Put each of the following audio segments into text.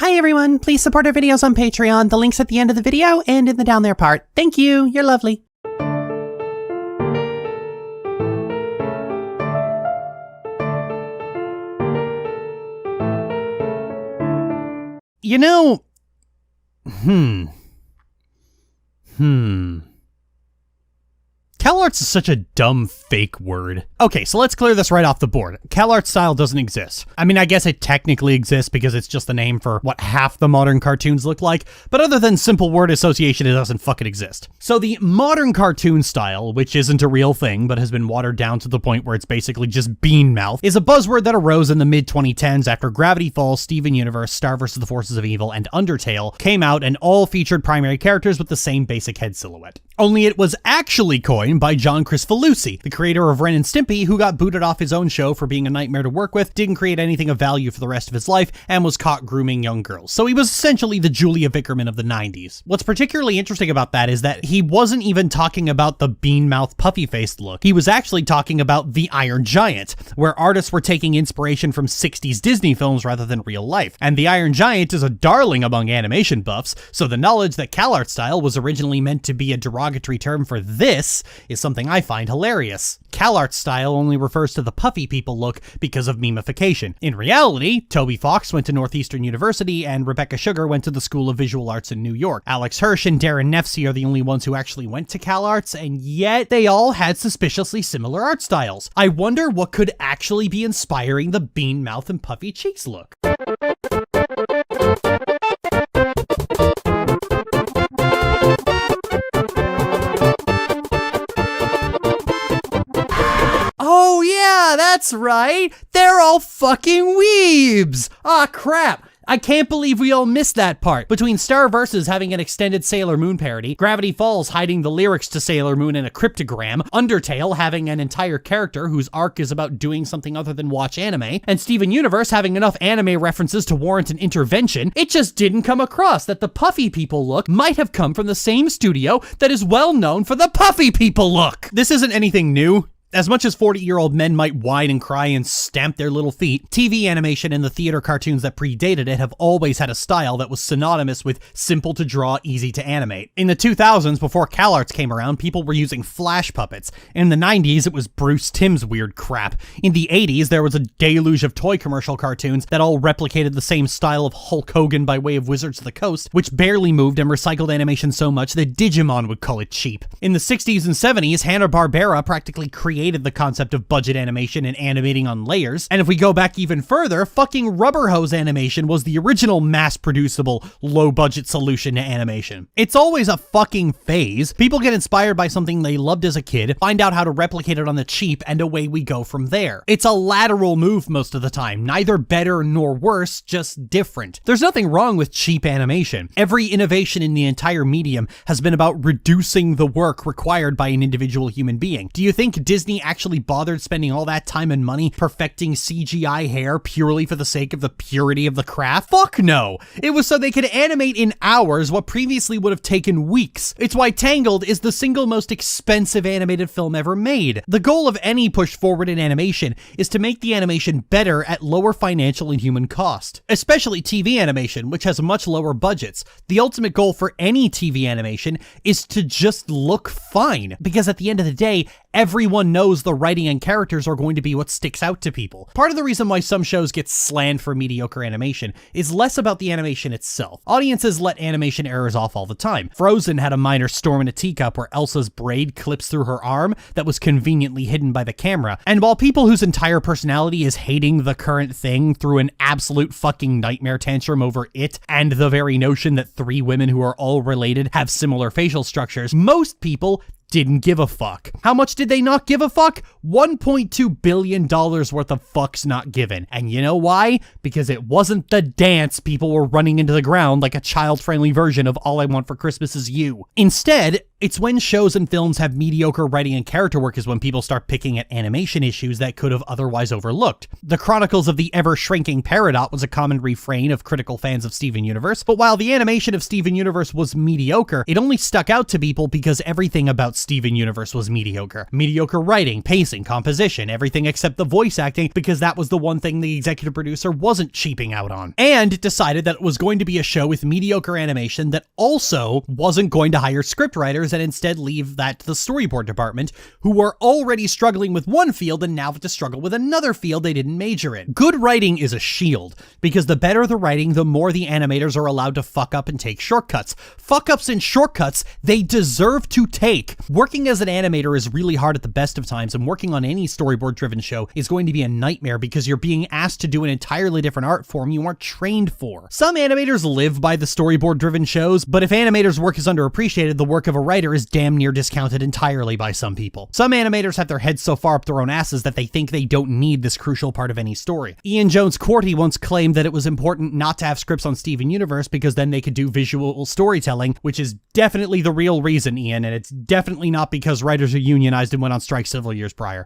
Hi everyone, please support our videos on Patreon. The link's at the end of the video and in the down there part. Thank you, you're lovely. You know, Calarts is such a dumb fake word. Okay, so let's clear this right off the board. Calarts style doesn't exist. I mean, I guess it technically exists because it's just the name for what half the modern cartoons look like, but other than simple word association, it doesn't fucking exist. So the modern cartoon style, which isn't a real thing, but has been watered down to the point where it's basically just bean mouth, is a buzzword that arose in the mid-2010s after Gravity Falls, Steven Universe, Star vs. the Forces of Evil, and Undertale came out and all featured primary characters with the same basic head silhouette. Only it was actually coined by John Kricfalusi, the creator of Ren and Stimpy, who got booted off his own show for being a nightmare to work with, didn't create anything of value for the rest of his life, and was caught grooming young girls. So he was essentially the Julia Vickerman of the 90s. What's particularly interesting about that is that he wasn't even talking about the bean-mouthed, puffy-faced look. He was actually talking about the Iron Giant, where artists were taking inspiration from 60s Disney films rather than real life. And the Iron Giant is a darling among animation buffs, so the knowledge that Calarts style was originally meant to be a derogatory term for this is something I find hilarious. Calarts style only refers to the puffy people look because of memification. In reality, Toby Fox went to Northeastern University and Rebecca Sugar went to the School of Visual Arts in New York. Alex Hirsch and Darren Nefsey are the only ones who actually went to Calarts, and yet they all had suspiciously similar art styles. I wonder what could actually be inspiring the bean mouth and puffy cheeks look. Oh yeah, that's right. They're all fucking weebs. Aw, crap. I can't believe we all missed that part. Between Star vs. having an extended Sailor Moon parody, Gravity Falls hiding the lyrics to Sailor Moon in a cryptogram, Undertale having an entire character whose arc is about doing something other than watch anime, and Steven Universe having enough anime references to warrant an intervention, it just didn't come across that the puffy people look might have come from the same studio that is well known for the puffy people look. This isn't anything new. As much as 40-year-old men might whine and cry and stamp their little feet, TV animation and the theater cartoons that predated it have always had a style that was synonymous with simple to draw, easy to animate. In the 2000s, before Calarts came around, people were using flash puppets. In the 90s, it was Bruce Timm's weird crap. In the 80s, there was a deluge of toy commercial cartoons that all replicated the same style of Hulk Hogan by way of Wizards of the Coast, which barely moved and recycled animation so much that Digimon would call it cheap. In the 60s and 70s, Hanna-Barbera practically created the concept of budget animation and animating on layers, and if we go back even further, fucking rubber hose animation was the original mass-producible, low-budget solution to animation. It's always a fucking phase. People get inspired by something they loved as a kid, find out how to replicate it on the cheap, and away we go from there. It's a lateral move most of the time, neither better nor worse, just different. There's nothing wrong with cheap animation. Every innovation in the entire medium has been about reducing the work required by an individual human being. Do you think Disney actually bothered spending all that time and money perfecting CGI hair purely for the sake of the purity of the craft? Fuck no! It was so they could animate in hours what previously would have taken weeks. It's why Tangled is the single most expensive animated film ever made. The goal of any push forward in animation is to make the animation better at lower financial and human cost. Especially TV animation, which has much lower budgets. The ultimate goal for any TV animation is to just look fine, because at the end of the day, everyone knows the writing and characters are going to be what sticks out to people. Part of the reason why some shows get slammed for mediocre animation is less about the animation itself. Audiences let animation errors off all the time. Frozen had a minor storm in a teacup where Elsa's braid clips through her arm that was conveniently hidden by the camera, and while people whose entire personality is hating the current thing through an absolute fucking nightmare tantrum over it and the very notion that three women who are all related have similar facial structures, most people didn't give a fuck. How much did they not give a fuck? $1.2 billion worth of fucks not given. And you know why? Because it wasn't the dance people were running into the ground like a child-friendly version of All I Want for Christmas Is You. Instead, It's when shows and films have mediocre writing and character work is when people start picking at animation issues that could have otherwise overlooked. The Chronicles of the Ever-Shrinking Peridot was a common refrain of critical fans of Steven Universe, but while the animation of Steven Universe was mediocre, it only stuck out to people because everything about Steven Universe was mediocre. Mediocre writing, pacing, composition, everything except the voice acting, because that was the one thing the executive producer wasn't cheaping out on. And it decided that it was going to be a show with mediocre animation that also wasn't going to hire scriptwriters and instead leave that to the storyboard department, who were already struggling with one field and now have to struggle with another field they didn't major in. Good writing is a shield, because the better the writing, the more the animators are allowed to fuck up and take shortcuts. Fuck ups and shortcuts they deserve to take. Working as an animator is really hard at the best of times, and working on any storyboard-driven show is going to be a nightmare because you're being asked to do an entirely different art form you aren't trained for. Some animators live by the storyboard-driven shows, but if animators' work is underappreciated, the work of a writer is damn near discounted entirely by some people. Some animators have their heads so far up their own asses that they think they don't need this crucial part of any story. Ian Jones-Quartey once claimed that it was important not to have scripts on Steven Universe because then they could do visual storytelling, which is definitely the real reason, Ian, and it's definitely not because writers are unionized and went on strike several years prior.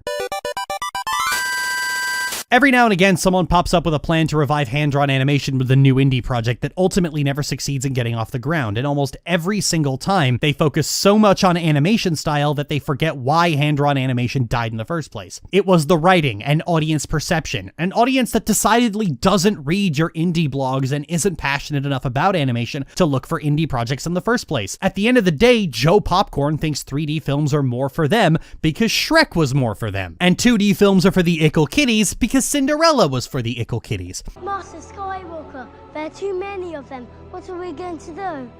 Every now and again, someone pops up with a plan to revive hand-drawn animation with a new indie project that ultimately never succeeds in getting off the ground, and almost every single time, they focus so much on animation style that they forget why hand-drawn animation died in the first place. It was the writing and audience perception, an audience that decidedly doesn't read your indie blogs and isn't passionate enough about animation to look for indie projects in the first place. At the end of the day, Joe Popcorn thinks 3D films are more for them because Shrek was more for them, and 2D films are for the ickle kiddies because Cinderella was for the ickle kiddies. Master Skywalker, there are too many of them. What are we going to do?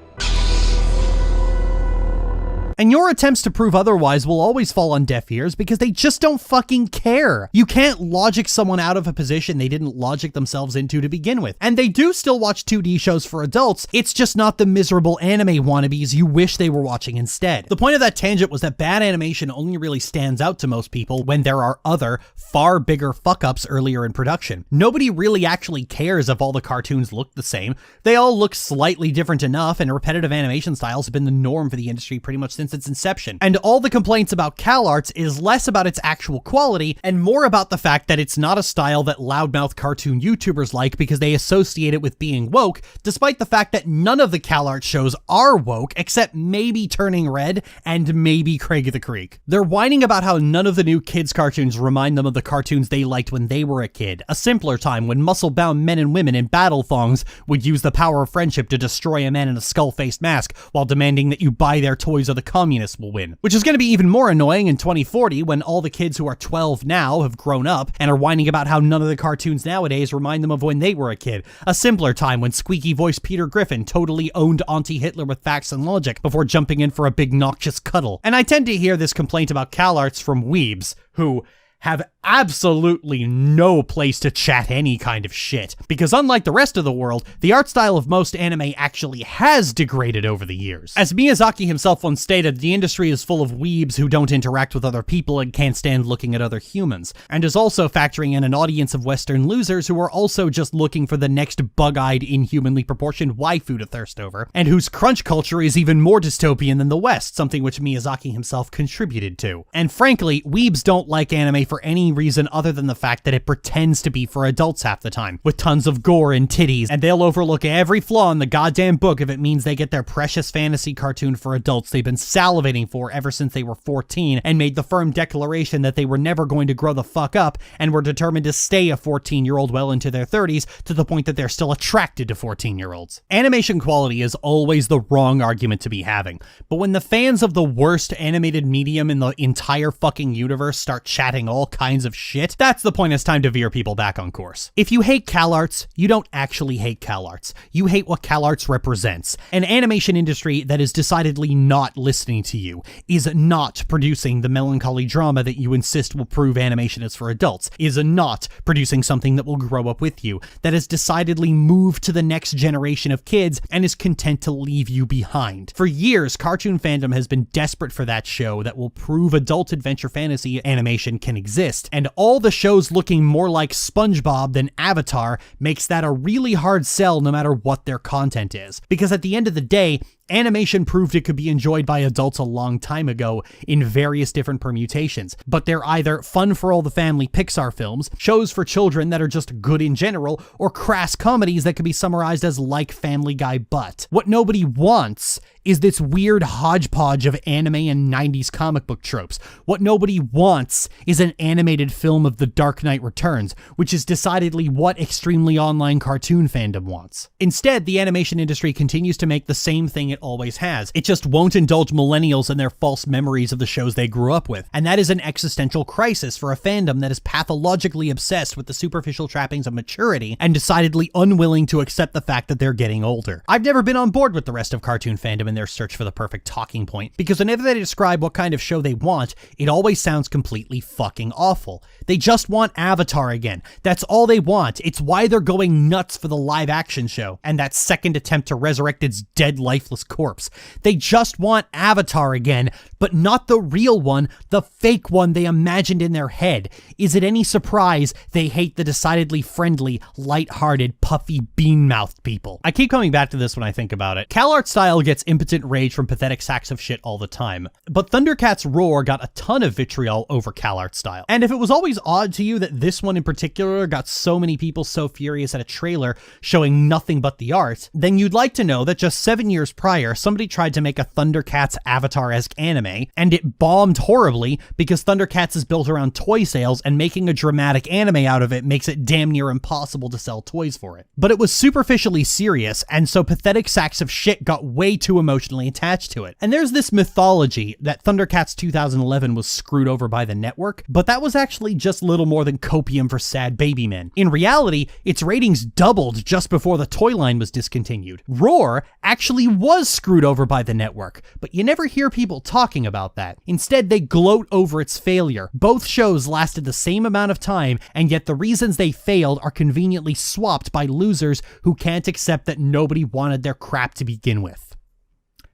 And your attempts to prove otherwise will always fall on deaf ears because they just don't fucking care. You can't logic someone out of a position they didn't logic themselves into to begin with. And they do still watch 2D shows for adults, it's just not the miserable anime wannabes you wish they were watching instead. The point of that tangent was that bad animation only really stands out to most people when there are other, far bigger fuck-ups earlier in production. Nobody really actually cares if all the cartoons look the same. They all look slightly different enough, and repetitive animation styles have been the norm for the industry pretty much since its inception. And all the complaints about Calarts is less about its actual quality and more about the fact that it's not a style that loudmouth cartoon YouTubers like because they associate it with being woke, despite the fact that none of the Calarts shows are woke except maybe Turning Red and maybe Craig the Creek. They're whining about how none of the new kids cartoons remind them of the cartoons they liked when they were a kid, a simpler time when muscle-bound men and women in battle thongs would use the power of friendship to destroy a man in a skull-faced mask while demanding that you buy their toys or the communists will win. Which is going to be even more annoying in 2040 when all the kids who are 12 now have grown up and are whining about how none of the cartoons nowadays remind them of when they were a kid, a simpler time when squeaky-voiced Peter Griffin totally owned Auntie Hitler with facts and logic before jumping in for a big noxious cuddle. And I tend to hear this complaint about Calarts from weebs, who have absolutely no place to chat any kind of shit. Because unlike the rest of the world, the art style of most anime actually has degraded over the years. As Miyazaki himself once stated, the industry is full of weebs who don't interact with other people and can't stand looking at other humans, and is also factoring in an audience of Western losers who are also just looking for the next bug-eyed, inhumanly proportioned waifu to thirst over, and whose crunch culture is even more dystopian than the West, something which Miyazaki himself contributed to. And frankly, weebs don't like anime for any reason other than the fact that it pretends to be for adults half the time, with tons of gore and titties, and they'll overlook every flaw in the goddamn book if it means they get their precious fantasy cartoon for adults they've been salivating for ever since they were 14, and made the firm declaration that they were never going to grow the fuck up, and were determined to stay a 14-year-old well into their 30s, to the point that they're still attracted to 14-year-olds. Animation quality is always the wrong argument to be having, but when the fans of the worst animated medium in the entire fucking universe start chatting all kinds of shit, that's the point it's time to veer people back on course. If you hate Calarts, you don't actually hate Calarts. You hate what Calarts represents. An animation industry that is decidedly not listening to you, is not producing the melancholy drama that you insist will prove animation is for adults, is not producing something that will grow up with you, that has decidedly moved to the next generation of kids and is content to leave you behind. For years, cartoon fandom has been desperate for that show that will prove adult adventure fantasy animation can exist, and all the shows looking more like SpongeBob than Avatar makes that a really hard sell no matter what their content is. Because at the end of the day, Animation proved it could be enjoyed by adults a long time ago in various different permutations, but they're either fun for all the family Pixar films, shows for children that are just good in general, or crass comedies that can be summarized as like Family Guy but. What nobody wants is this weird hodgepodge of anime and 90s comic book tropes. What nobody wants is an animated film of The Dark Knight Returns, which is decidedly what extremely online cartoon fandom wants. Instead, the animation industry continues to make the same thing it always has. It just won't indulge millennials in their false memories of the shows they grew up with. And that is an existential crisis for a fandom that is pathologically obsessed with the superficial trappings of maturity and decidedly unwilling to accept the fact that they're getting older. I've never been on board with the rest of cartoon fandom in their search for the perfect talking point, because whenever they describe what kind of show they want, it always sounds completely fucking awful. They just want Avatar again. That's all they want. It's why they're going nuts for the live action show and that second attempt to resurrect its dead, lifeless corpse. They just want Avatar again, but not the real one, the fake one they imagined in their head. Is it any surprise they hate the decidedly friendly, light-hearted, puffy, bean-mouthed people? I keep coming back to this when I think about it. Calarts style gets impotent rage from pathetic sacks of shit all the time, but Thundercats Roar got a ton of vitriol over Calarts style. And if it was always odd to you that this one in particular got so many people so furious at a trailer showing nothing but the art, then you'd like to know that just 7 years prior, somebody tried to make a Thundercats Avatar-esque anime, and it bombed horribly because Thundercats is built around toy sales, and making a dramatic anime out of it makes it damn near impossible to sell toys for it. But it was superficially serious, and so pathetic sacks of shit got way too emotionally attached to it. And there's this mythology that Thundercats 2011 was screwed over by the network, but that was actually just little more than copium for sad baby men. In reality, its ratings doubled just before the toy line was discontinued. Roar actually was screwed over by the network, but you never hear people talking about that. Instead, they gloat over its failure. Both shows lasted the same amount of time, and yet the reasons they failed are conveniently swapped by losers who can't accept that nobody wanted their crap to begin with.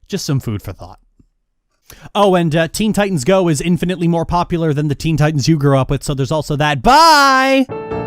Just some food for thought. Oh, and Teen Titans Go is infinitely more popular than the Teen Titans you grew up with, so there's also that. Bye!